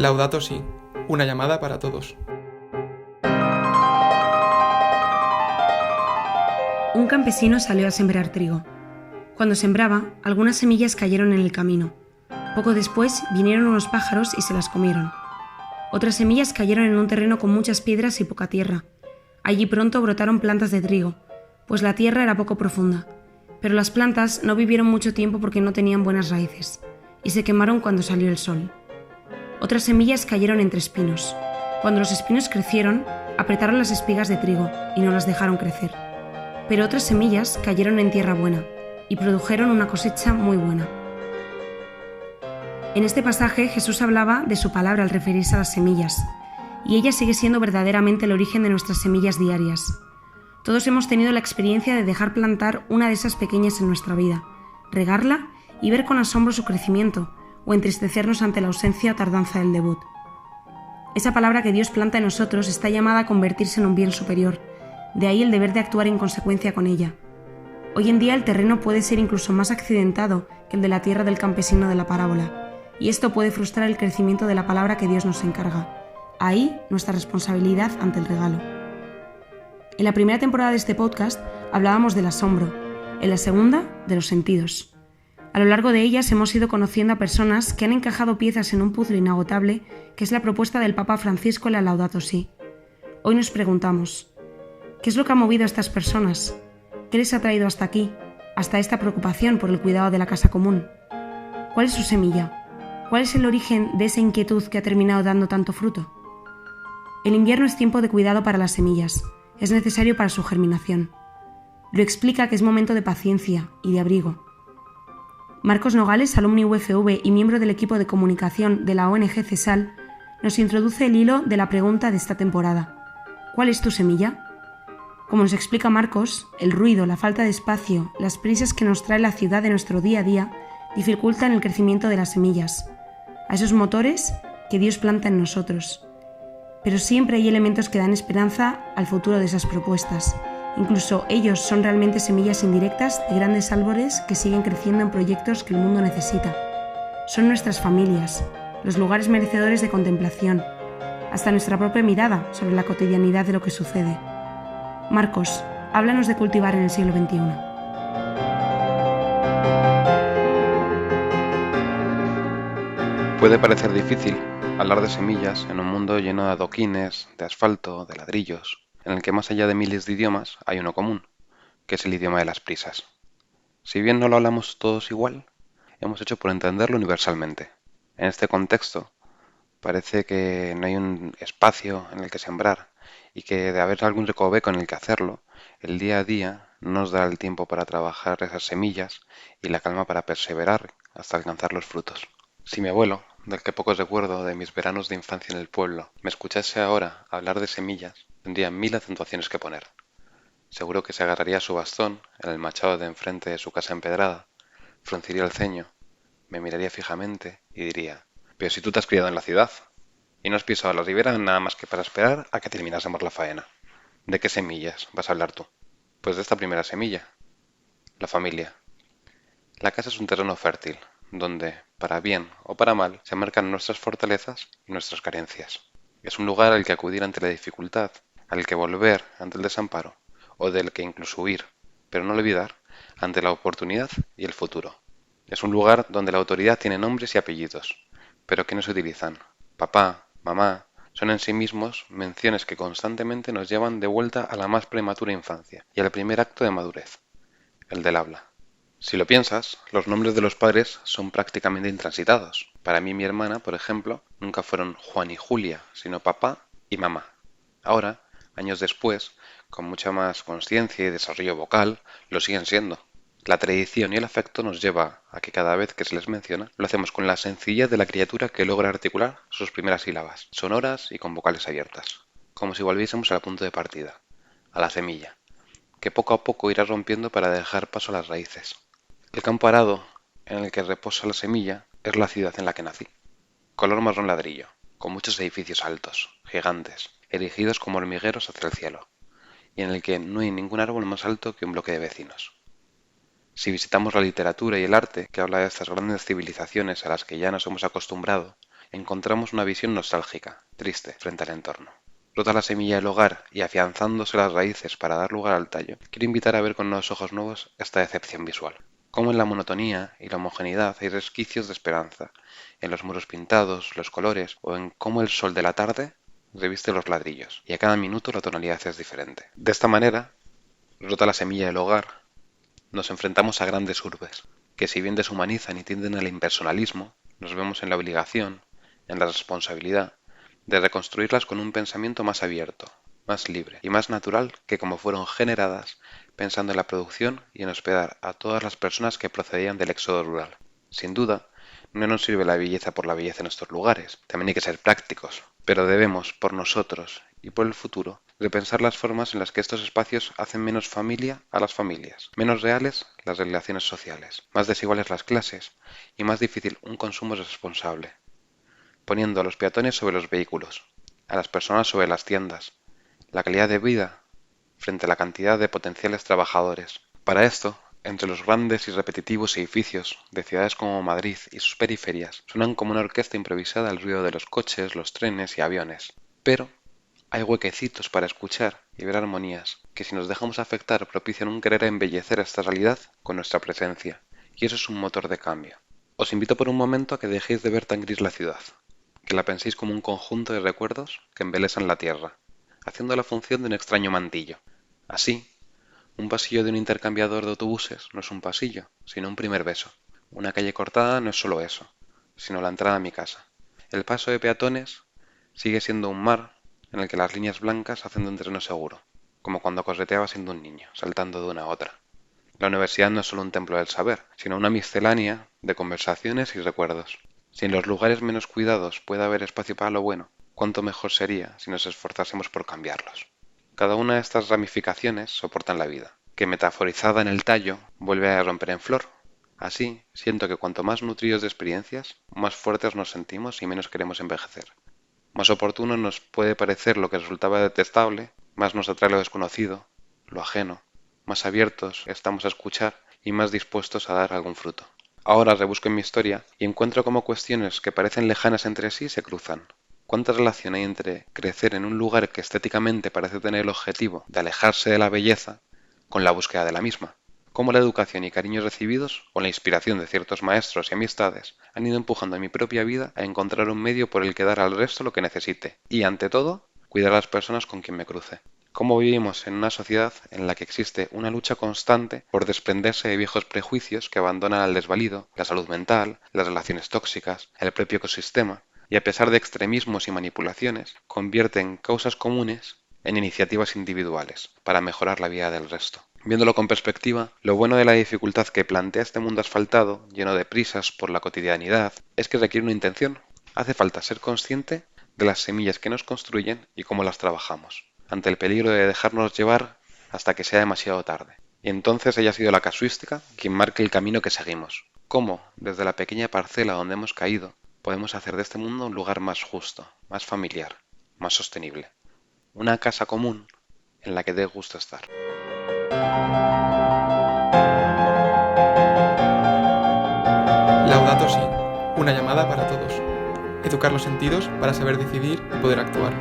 Laudato Si, una llamada para todos. Un campesino salió a sembrar trigo. Cuando sembraba, algunas semillas cayeron en el camino. Poco después vinieron unos pájaros y se las comieron. Otras semillas cayeron en un terreno con muchas piedras y poca tierra. Allí pronto brotaron plantas de trigo, pues la tierra era poco profunda. Pero las plantas no vivieron mucho tiempo porque no tenían buenas raíces, y se quemaron cuando salió el sol. Otras semillas cayeron entre espinos. Cuando los espinos crecieron, apretaron las espigas de trigo y no las dejaron crecer. Pero otras semillas cayeron en tierra buena y produjeron una cosecha muy buena. En este pasaje Jesús hablaba de su palabra al referirse a las semillas, y ella sigue siendo verdaderamente el origen de nuestras semillas diarias. Todos hemos tenido la experiencia de dejar plantar una de esas pequeñas en nuestra vida, regarla y ver con asombro su crecimiento, o entristecernos ante la ausencia o tardanza del debut. Esa palabra que Dios planta en nosotros está llamada a convertirse en un bien superior, de ahí el deber de actuar en consecuencia con ella. Hoy en día el terreno puede ser incluso más accidentado que el de la tierra del campesino de la parábola, y esto puede frustrar el crecimiento de la palabra que Dios nos encarga. Ahí nuestra responsabilidad ante el regalo. En la primera temporada de este podcast hablábamos del asombro, en la segunda de los sentidos. A lo largo de ellas hemos ido conociendo a personas que han encajado piezas en un puzzle inagotable que es la propuesta del Papa Francisco en la Laudato Si. Hoy nos preguntamos, ¿qué es lo que ha movido a estas personas? ¿Qué les ha traído hasta aquí, hasta esta preocupación por el cuidado de la casa común? ¿Cuál es su semilla? ¿Cuál es el origen de esa inquietud que ha terminado dando tanto fruto? El invierno es tiempo de cuidado para las semillas, es necesario para su germinación. Lo explica que es momento de paciencia y de abrigo. Marcos Nogales, alumni UFV y miembro del equipo de comunicación de la ONG CESAL, nos introduce el hilo de la pregunta de esta temporada. ¿Cuál es tu semilla? Como nos explica Marcos, el ruido, la falta de espacio, las prisas que nos trae la ciudad de nuestro día a día dificultan el crecimiento de las semillas, a esos motores que Dios planta en nosotros. Pero siempre hay elementos que dan esperanza al futuro de esas propuestas. Incluso ellos son realmente semillas indirectas de grandes árboles que siguen creciendo en proyectos que el mundo necesita. Son nuestras familias, los lugares merecedores de contemplación, hasta nuestra propia mirada sobre la cotidianidad de lo que sucede. Marcos, háblanos de cultivar en el siglo XXI. Puede parecer difícil hablar de semillas en un mundo lleno de adoquines, de asfalto, de ladrillos, en el que más allá de miles de idiomas hay uno común, que es el idioma de las prisas. Si bien no lo hablamos todos igual, hemos hecho por entenderlo universalmente. En este contexto, parece que no hay un espacio en el que sembrar y que de haber algún recoveco en el que hacerlo, el día a día no nos da el tiempo para trabajar esas semillas y la calma para perseverar hasta alcanzar los frutos. Si mi abuelo, del que poco recuerdo de mis veranos de infancia en el pueblo, me escuchase ahora hablar de semillas, tendría 1000 acentuaciones que poner. Seguro que se agarraría su bastón en el machado de enfrente de su casa empedrada, frunciría el ceño, me miraría fijamente y diría: «Pero si tú te has criado en la ciudad y no has pisado la ribera nada más que para esperar a que terminásemos la faena. ¿De qué semillas vas a hablar tú?». Pues de esta primera semilla, la familia. La casa es un terreno fértil, donde, para bien o para mal, se marcan nuestras fortalezas y nuestras carencias. Es un lugar al que acudir ante la dificultad, al que volver ante el desamparo, o del que incluso huir, pero no olvidar, ante la oportunidad y el futuro. Es un lugar donde la autoridad tiene nombres y apellidos, pero que no se utilizan. Papá, mamá, son en sí mismos menciones que constantemente nos llevan de vuelta a la más prematura infancia y al primer acto de madurez, el del habla. Si lo piensas, los nombres de los padres son prácticamente intransitados. Para mí y mi hermana, por ejemplo, nunca fueron Juan y Julia, sino papá y mamá. Ahora, años después, con mucha más conciencia y desarrollo vocal, lo siguen siendo. La tradición y el afecto nos lleva a que cada vez que se les menciona, lo hacemos con la sencillez de la criatura que logra articular sus primeras sílabas, sonoras y con vocales abiertas, como si volviésemos al punto de partida, a la semilla, que poco a poco irá rompiendo para dejar paso a las raíces. El campo arado en el que reposa la semilla es la ciudad en la que nací. Color marrón ladrillo, con muchos edificios altos, gigantes, erigidos como hormigueros hacia el cielo, y en el que no hay ningún árbol más alto que un bloque de vecinos. Si visitamos la literatura y el arte que habla de estas grandes civilizaciones a las que ya nos hemos acostumbrado encontramos una visión nostálgica, triste, frente al entorno. Rota la semilla del hogar y afianzándose las raíces para dar lugar al tallo, quiero invitar a ver con nuevos ojos nuevos esta decepción visual. Cómo en la monotonía y la homogeneidad hay resquicios de esperanza, en los muros pintados, los colores, o en cómo el sol de la tarde reviste los ladrillos, y a cada minuto la tonalidad es diferente. De esta manera, rota la semilla del hogar, nos enfrentamos a grandes urbes, que si bien deshumanizan y tienden al impersonalismo, nos vemos en la obligación, en la responsabilidad, de reconstruirlas con un pensamiento más abierto, más libre y más natural que como fueron generadas, pensando en la producción y en hospedar a todas las personas que procedían del éxodo rural. Sin duda, no nos sirve la belleza por la belleza en estos lugares, también hay que ser prácticos, pero debemos, por nosotros y por el futuro, repensar las formas en las que estos espacios hacen menos familia a las familias, menos reales las relaciones sociales, más desiguales las clases y más difícil un consumo responsable, poniendo a los peatones sobre los vehículos, a las personas sobre las tiendas, la calidad de vida frente a la cantidad de potenciales trabajadores. Para esto, entre los grandes y repetitivos edificios de ciudades como Madrid y sus periferias, suenan como una orquesta improvisada el ruido de los coches, los trenes y aviones. Pero hay huequecitos para escuchar y ver armonías que si nos dejamos afectar propician un querer embellecer esta realidad con nuestra presencia, y eso es un motor de cambio. Os invito por un momento a que dejéis de ver tan gris la ciudad, que la penséis como un conjunto de recuerdos que embelesan la tierra, haciendo la función de un extraño mantillo. Así, un pasillo de un intercambiador de autobuses no es un pasillo, sino un primer beso. Una calle cortada no es solo eso, sino la entrada a mi casa. El paso de peatones sigue siendo un mar en el que las líneas blancas hacen de un terreno seguro, como cuando correteaba siendo un niño, saltando de una a otra. La universidad no es solo un templo del saber, sino una miscelánea de conversaciones y recuerdos. Si en los lugares menos cuidados puede haber espacio para lo bueno, cuánto mejor sería si nos esforzásemos por cambiarlos. Cada una de estas ramificaciones soportan la vida, que metaforizada en el tallo vuelve a romper en flor. Así, siento que cuanto más nutridos de experiencias, más fuertes nos sentimos y menos queremos envejecer. Más oportuno nos puede parecer lo que resultaba detestable, más nos atrae lo desconocido, lo ajeno, más abiertos estamos a escuchar y más dispuestos a dar algún fruto. Ahora rebusco en mi historia y encuentro cómo cuestiones que parecen lejanas entre sí se cruzan. ¿Cuánta relación hay entre crecer en un lugar que estéticamente parece tener el objetivo de alejarse de la belleza con la búsqueda de la misma? Cómo la educación y cariños recibidos, o la inspiración de ciertos maestros y amistades, han ido empujando a mi propia vida a encontrar un medio por el que dar al resto lo que necesite y, ante todo, cuidar a las personas con quien me cruce. Cómo vivimos en una sociedad en la que existe una lucha constante por desprenderse de viejos prejuicios que abandonan al desvalido, la salud mental, las relaciones tóxicas, el propio ecosistema, y a pesar de extremismos y manipulaciones, convierten causas comunes en iniciativas individuales para mejorar la vida del resto. Viéndolo con perspectiva, lo bueno de la dificultad que plantea este mundo asfaltado, lleno de prisas por la cotidianidad, es que requiere una intención. Hace falta ser consciente de las semillas que nos construyen y cómo las trabajamos, ante el peligro de dejarnos llevar hasta que sea demasiado tarde. Y entonces haya sido la casuística quien marque el camino que seguimos. Cómo, desde la pequeña parcela donde hemos caído, podemos hacer de este mundo un lugar más justo, más familiar, más sostenible. Una casa común en la que dé gusto estar. Laudato Si, una llamada para todos. Educar los sentidos para saber decidir y poder actuar.